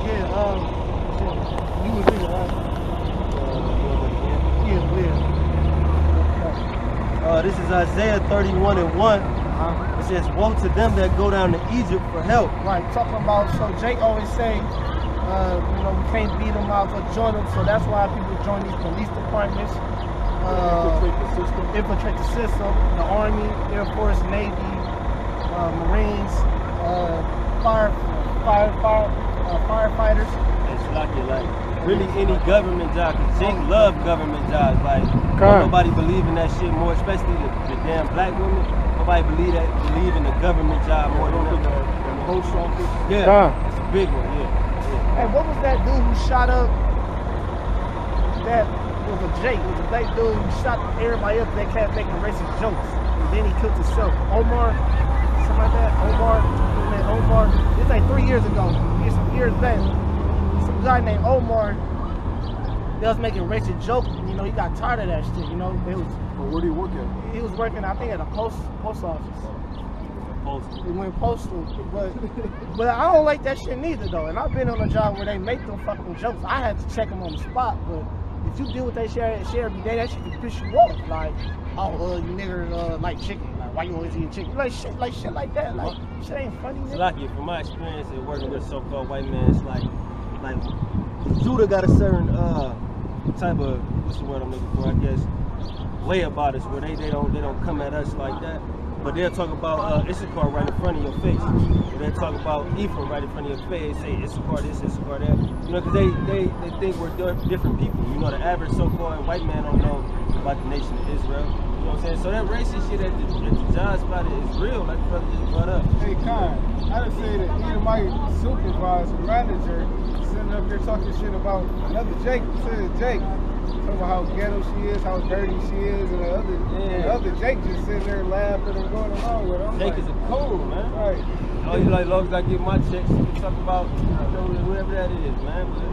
Yeah, you was reading, right? Yeah. This is Isaiah 31:1. It says, "Woe to them that go down to Egypt for help." Right, talking about, so Jake always say, we can't beat them out or join them, so that's why people join these police departments. Infiltrate the system, the Army, Air Force, Navy, Marines, firefighters. It's like really any government job, because Jake love government jobs. Like, nobody believe in that shit more, especially the damn black women. Nobody believe in the government job more than the post office. Yeah, it's a big one. Yeah. Hey, what was that dude who shot up? That was a Jake. It was a black dude who shot everybody up. They kept making racist jokes, and then he killed himself. Omar, something like that. Omar. It's like 3 years ago. Some years back. Some guy named Omar. They was making racist jokes. He got tired of that shit. It was. Well, where do you work at? He was working, I think, at a post office. He went postal, but I don't like that shit neither though. And I've been on a job where they make them fucking jokes. I had to check them on the spot, but if you deal with that shit every day, that shit can piss you off. Like, you niggers like chicken. Like, why you always eating chicken? Like shit like that. Like, shit ain't funny. It's like it. From my experience in working with so-called white men, it's like Judah got a certain type of, what's the word I'm looking for? I guess way about us where they don't come at us like that. But they'll talk about Issachar right in front of your face. Or they'll talk about Ephraim right in front of your face. Say Issachar this, Issachar that. Because they think we're different people. The average so-called white man don't know about the nation of Israel. You know what I'm saying? So that racist shit at the job spot is real, like the brother just brought up. Hey, Khan, I'd say that either my supervisor, manager, sitting up here talking shit about another Jake, says Jake. Talking about how ghetto she is, how dirty she is, and the other Jake just sitting there laughing and going along with her. Jake is a cool, man. Right. He's like, as long as I get my checks, we can talk about whoever that is, man. But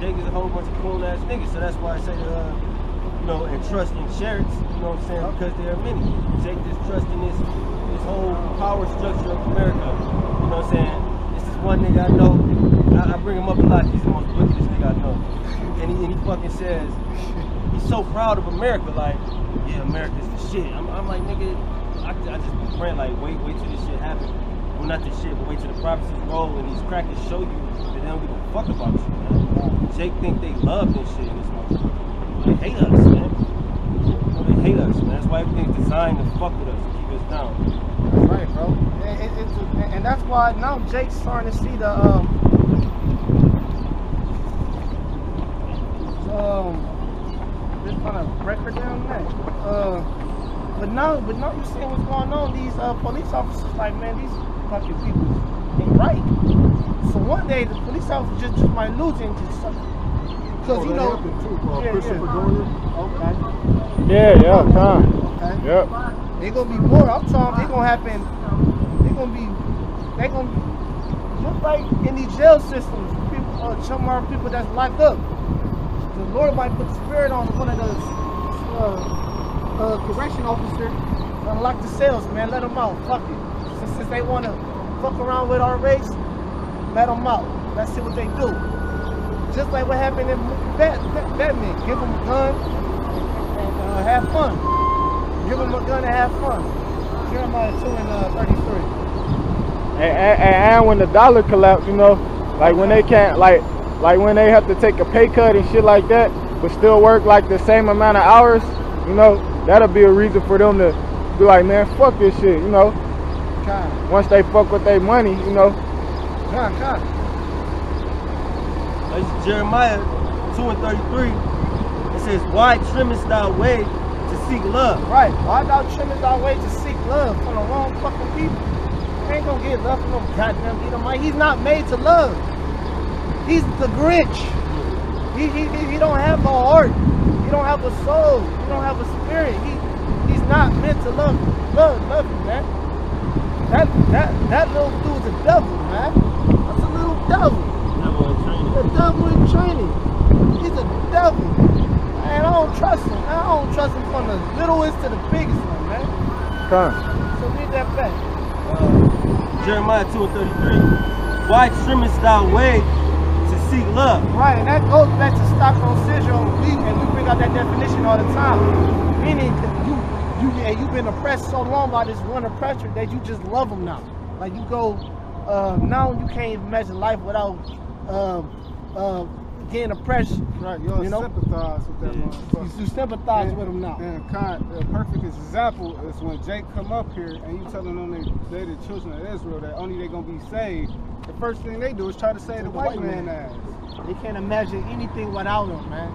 Jake is a whole bunch of cool ass niggas, so that's why I say, and trust in chariots, you know what I'm saying? Because there are many. Jake just trust in this whole power structure of America. You know what I'm saying? This is one nigga I know. I bring him up a lot. He's the most wickedest nigga I know. And he fucking says, he's so proud of America, like, yeah, America's the shit. I'm like, nigga, I just been praying, like, wait till this shit happen. Well, not this shit, but wait till the prophecies roll and these crackers show you that they don't give a fuck about you, man. Jake think they love this shit in this motherfucker. They hate us, man. They hate us, man. That's why everything's designed to fuck with us, to keep us down. That's right, bro. And that's why now Jake's starting to see the this kind of record down there. But now you see what's going on. These police officers, like, man, these fucking people ain't right. So one day the police officer just might lose it, because Christopher Dorian. Okay. Yeah, time. Okay. Yep. They gonna be more. I'm telling you, they gonna happen. They gonna be just like in these jail systems. People, people that's locked up. The Lord might put the spirit on one of those correction officers, unlock the cells, man. Let them out. Fuck it. Since they want to fuck around with our race, let them out. Let's see what they do. Just like what happened in Batman. Give them a gun and have fun. Give them a gun and have fun. Jeremiah 2:33. And when the dollar collapsed, like when they can't, like when they have to take a pay cut and shit like that, but still work like the same amount of hours, that'll be a reason for them to be like, man, fuck this shit, Once they fuck with their money, God. Jeremiah 2:33. It says, "Why trimmest thou way to seek love?" Right. Why thou trimmest thy way to seek love from the wrong fucking people? You ain't gonna get love from no goddamn Edomite. He's not made to love. He's the Grinch. He don't have no heart. He don't have a soul. He don't have a spirit. He's not meant to love you, man. That little dude's a devil, man. That's a little devil. The devil in training. He's a devil. Man, I don't trust him. I don't trust him from the littlest to the biggest one, man. So read that back. Jeremiah 2:33. "Why trimmest thou way seek love. Right, and that goes back to Stockholm Syndrome, and we bring out that definition all the time. Meaning, you've been oppressed so long by this one oppressor that you just love him now. Like you go, now you can't even imagine life without getting oppressed. Right, you don't sympathize with that motherfucker. You sympathize with him now. And the perfect example is when Jake come up here and you telling them they the children of Israel, that only they gonna be saved. The first thing they do is try to say the white man ass. They can't imagine anything without him, man.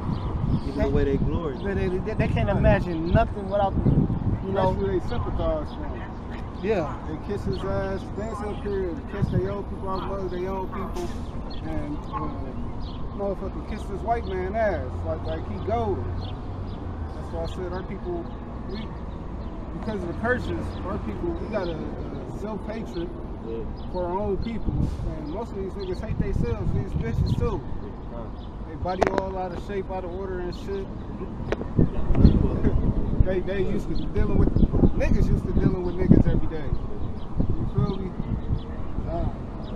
Even the way they glory. They can't imagine nothing without them. You know, that's who they sympathize from. Yeah. They kiss his ass, dance up here, kiss their own people, outmother their own people, and motherfucker kiss this white man ass like he golden. That's why I said our people, because of the curses, our people, we got a self-hatred for our own people, and most of these niggas hate themselves, these bitches too. They body all out of shape, out of order and shit. They used to dealing with, niggas used to dealing with niggas every day. You feel me?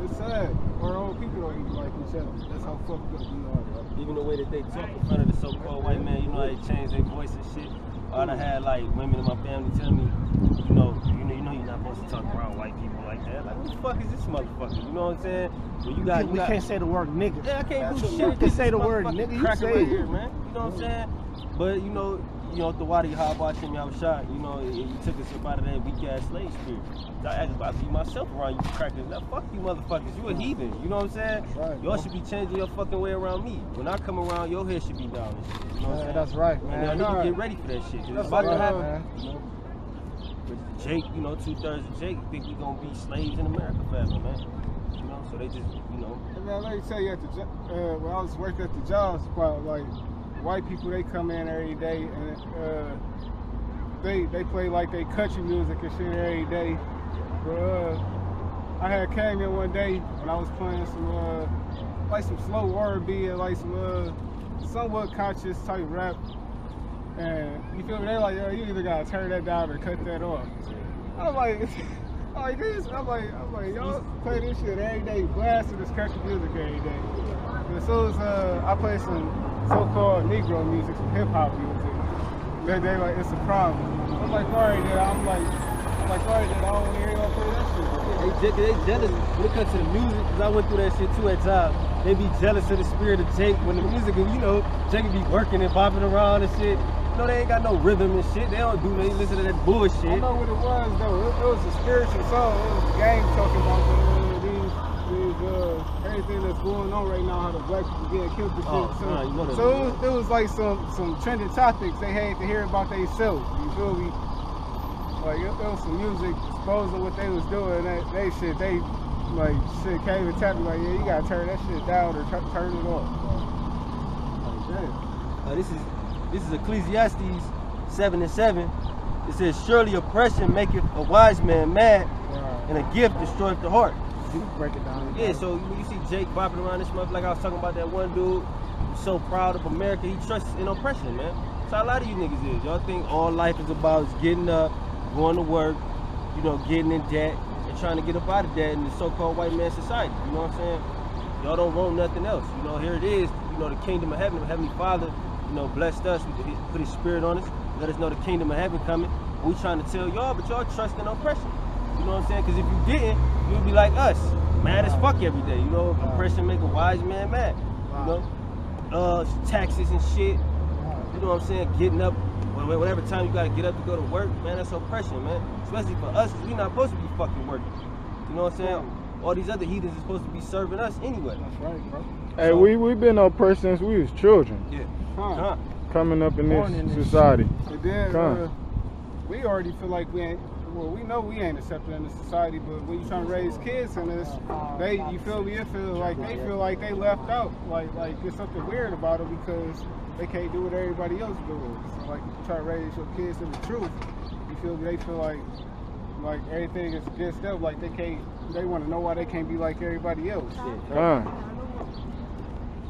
It's sad. Our own people don't even like each other. That's how fucked up we are, bro. Even the way that they talk in front of the so-called white man, you know how they change their voice and shit. I done had like women in my family tell me, you know you're not supposed to talk around white people like that. Like, who the fuck is this motherfucker? You know what I'm saying? Well, we can't say the word nigga. Yeah, I can't do shit. You can say the word nigga. You say right here, man. You know what I'm saying? But you know, the water you hot watching me outside, you know, you took us up out of that weak ass slave spirit. I asked about to be myself around you crackers. Now fuck you motherfuckers, you a heathen, you know what I'm saying? Right, y'all should be changing your fucking way around me. When I come around, your head should be down and shit. You know what I'm saying? That's right, man. And I need to get ready for that shit, cause it's about to happen. You know? But Jake, you know, 2/3 of Jake think we gonna be slaves in America forever, man. You know, so they just, you know. And man, let me tell you, when I was working at the job spot, like, white people, they come in every day and they play like they country music and shit every day. But I had came in one day and I was playing some like some slow R&B and like some somewhat conscious type rap. And you feel me? They're like, yo, you either gotta turn that down or cut that off. I'm like, I'm like, y'all play this shit every day, blasting this country music every day. And as soon as I play some so-called Negro music, some hip-hop music, they like, it's a problem. I'm like, alright, then I don't want to hear y'all play that shit. They jealous when it comes to the music, because I went through that shit too at times. They be jealous of the spirit of Jake when the music, you know, Jake be working and bopping around and shit. You know, they ain't got no rhythm and shit. They don't do nothing. They listen to that bullshit. I know what it was, though. It was a spiritual song. It was the game talking about everything that's going on right now, how the black people getting killed and shit. So it was like some trending topics they had to hear about themselves. You feel me? Like, it was some music exposing what they was doing. They like, shit came and tapped me like, yeah, you gotta turn that shit down or turn it off. Like, this is Ecclesiastes 7:7. It says, surely oppression maketh a wise man mad, and a gift destroyeth the heart. Break it down. Yeah, so when you see Jake bopping around this month, like I was talking about that one dude who's so proud of America, he trusts in oppression, man. So a lot of you niggas is. Y'all think all life is about is getting up, going to work, you know, getting in debt, and trying to get up out of debt in the so-called white man society. You know what I'm saying? Y'all don't want nothing else. You know, here it is, you know, the kingdom of heaven, the Heavenly Father, you know, blessed us, put his spirit on us, let us know the kingdom of heaven coming. We trying to tell y'all, but y'all trust in oppression. You know what I'm saying? Because if you didn't, you'd be like us, mad as fuck every day. You know, oppression make a wise man mad. You know, taxes and shit. You know what I'm saying? Getting up, whatever time you gotta get up to go to work, man, that's oppression, man. Especially for us, because we not supposed to be fucking working. You know what I'm saying? All these other heathens are supposed to be serving us anyway. That's right, bro. Hey, so, we've been oppressed since we was children. Yeah. Coming up in this society. And then we already feel like we know we ain't accepted in the society, but when you trying to raise kids in this, you feel me? It feels like they feel like they left out. Like there's something weird about it because they can't do what everybody else doing. So like you try to raise your kids in the truth, you feel me? They feel like everything is against them. Like they want to know why they can't be like everybody else. You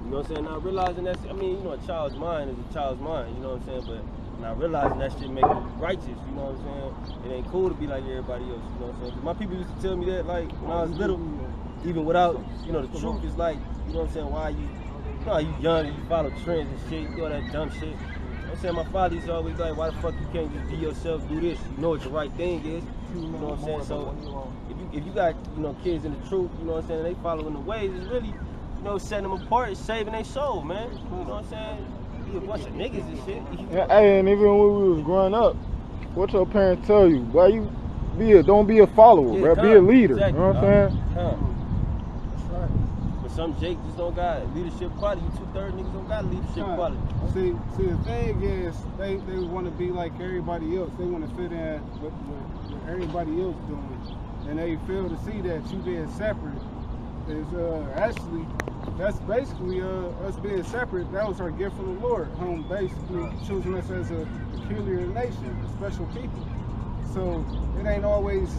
know what I'm saying? Now realizing that's, I mean, you know, a child's mind is a child's mind. You know what I'm saying? But now realizing that shit make you righteous, you know what I'm saying? It ain't cool to be like everybody else, you know what I'm saying? My people used to tell me that, like, when I was little, even without, you know, the truth is like, you know what I'm saying, why you know, you young and you follow trends and shit, you do all that dumb shit. You know what I'm saying? My father used to always like, why the fuck you can't just be yourself, do this? You know what the right thing is. You know what I'm saying? So if you got, you know, kids in the truth, you know what I'm saying, they following the ways, it's really, you know, setting them apart, it's saving their soul, man. You know what I'm saying? Be a bunch of niggas and shit. Hey, and even when we was growing up, what your parents tell you? Boy, you don't be a follower, bro. Be a leader. Exactly, you know what I'm saying? That's right. But some Jake just don't got leadership quality. You 2/3 niggas don't got leadership quality. See, the thing is, they want to be like everybody else. They want to fit in with what everybody else doing, and they fail to see that you being separate is actually, that's basically us being separate. That was our gift from the Lord, whom basically choosing us as a peculiar nation, a special people. So it ain't always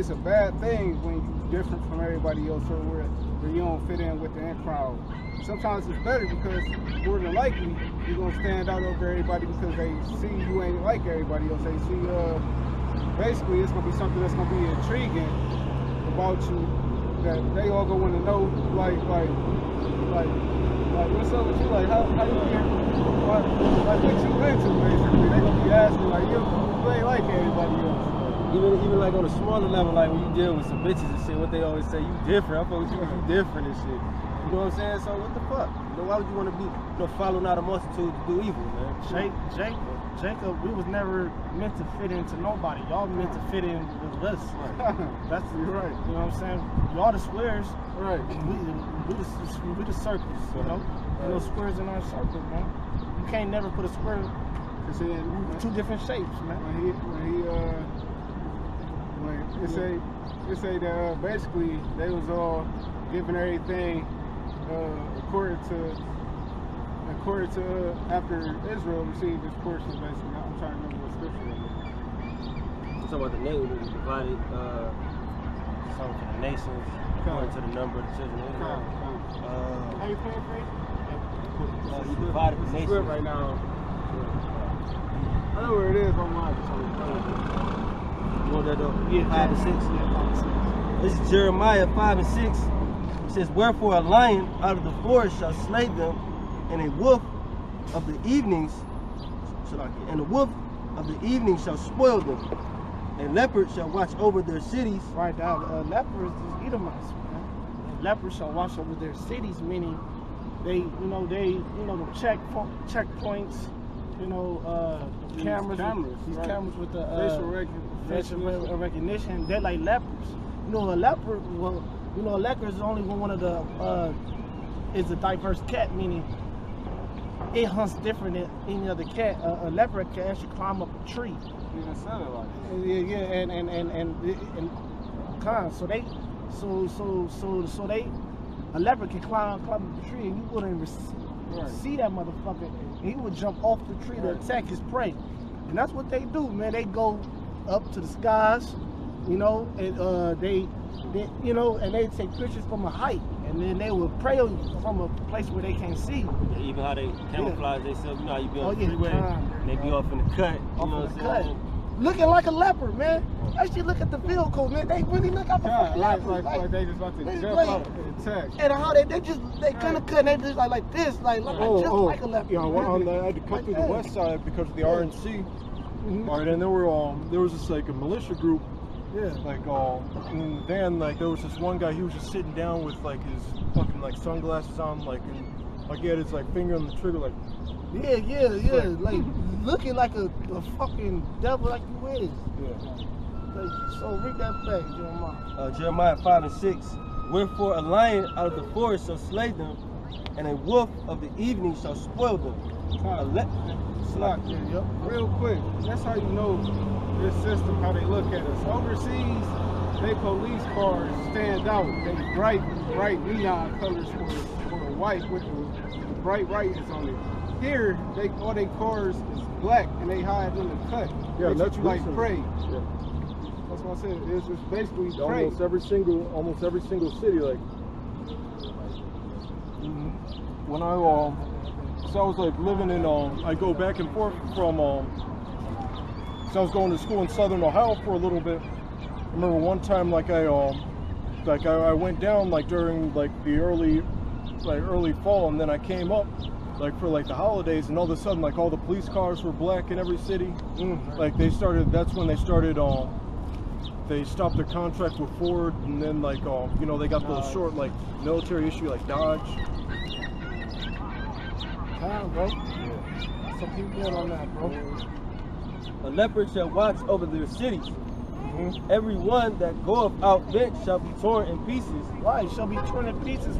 a bad thing when you're different from everybody else, or where you don't fit in with the in crowd. Sometimes it's better because more than likely you're gonna stand out over everybody because they see you ain't like everybody else. They see basically it's gonna be something that's gonna be intriguing about you that they all gonna want to know, like what's up with you, like how you here, like what you into basically. They gonna be asking like you ain't like everybody else. Even like on a smaller level, like when you deal with some bitches and shit, what they always say, you different. I fuck with you, you different and shit. You know what I'm saying? So what the fuck? You know, why would you want to be, you know, following out a multitude to do evil, man? Jacob, we was never meant to fit into nobody. Y'all meant to fit in with us. Like, that's right. You know what I'm saying? Y'all the squares. Right. We the circles. You know, no squares in our circle, man. You can't never put a square. Two different shapes, man. They say that basically they was all giving everything according to after Israel received this portion. Basically, I'm trying to remember what scripture it is. Talking about the nation was divided, something for the nations according to the number of the children of Israel. How you paraphrase? You divided the nation right now. I know where it is online. You want that though? Yeah, 5 and 6. Yeah, 5 and 6. This is Jeremiah 5 and 6. It says, "Wherefore a lion out of the forest shall slay them, and a wolf of the evenings shall spoil them, and leopards shall watch over their cities." Right now, leopards is Edomites, man. Leopards shall watch over their cities, meaning they the checkpoints. You know, cameras with the facial recognition. They're like leopards. You know, a leopard. Well, you know, a leopard is only one of the is a diverse cat, meaning it hunts different than any other cat. A leopard can actually climb up a tree. Even sounded like a leopard can climb up the tree, and you wouldn't even see that motherfucker. And he would jump off the tree to attack his prey. And that's what they do, man. They go up to the skies, you know, and they take pictures from a height, and then they will prey on you from a place where they can't see you. Yeah, even how they camouflage themselves, you know how you be on the freeway, and they be off in the cut, you know what I'm saying? Looking like a leopard, man. Actually, look at the vehicle, man. They really look like a fucking leopard. Like they just about to jump out and attack. And how they kind of cut, and they just like this, like a leopard. Yeah, I had to cut through the west side because of the RNC. All right, and there was this like a militia group. Yeah. Like in the van, like there was this one guy. He was just sitting down with like his fucking like sunglasses on, like he had his like finger on the trigger, like. Yeah. Like looking like a fucking devil, like you is. Yeah. So read that back, Jeremiah. Jeremiah 5 and 6. "Wherefore a lion out of the forest shall slay them, and a wolf of the evening shall spoil them." Real quick, that's how you know this system, how they look at us. Overseas, they police cars stand out. They bright neon colors for white with the bright writings on it. Here, all their cars is black and they hide in the cut. Yeah, that's you like prey. Yeah. That's what I said. It's just basically prey. Almost every single city, like. When I so I was like living in I go back and forth from so I was going to school in Southern Ohio for a little bit. I remember one time like I like I went down like during like the early fall, and then I came up like for like the holidays, and all of a sudden like all the police cars were black in every city. Like that's when they started they stopped their contract with Ford, and then like you know, they got those short like military issue like Dodge. Bro. Some people good on that, bro. A leopard shall watch over their cities. Every one that goeth out thence shall be torn in pieces. Right, shall be torn in pieces.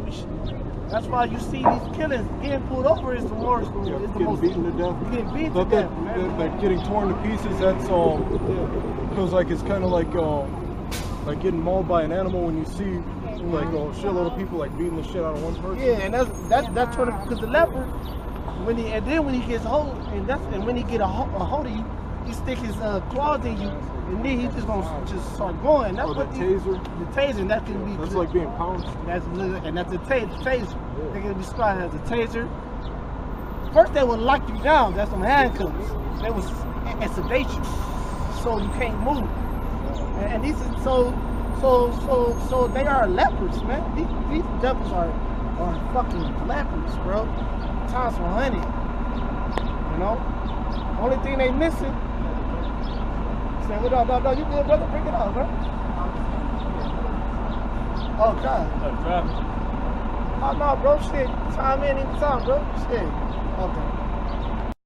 That's why you see these killers getting pulled over is the worst. Yeah, It's the getting most beaten to death. Getting beaten to death, man. That getting torn to pieces. That's because like it's kind of like getting mauled by an animal when you see like a shitload of people like beating the shit out of one person. Yeah, and that's trying to, because the leopard, when he gets hold, and when he get a hold of you, he stick his claws in you, and then he just gonna start going. That's what taser. The taser, that can be. That's like being pounced. That's a taser. They can describe it as a taser. First, they would lock you down. That's some handcuffs. They was sedate you, so you can't move. And these is so they are leopards, man. These devils are fucking leopards, bro. Times 100. You know. Only thing they missing. Say, what up, no, you good, brother? Bring it up, bro. Oh, God. Oh, no, bro, shit. Time in anytime, bro. Shit. Okay.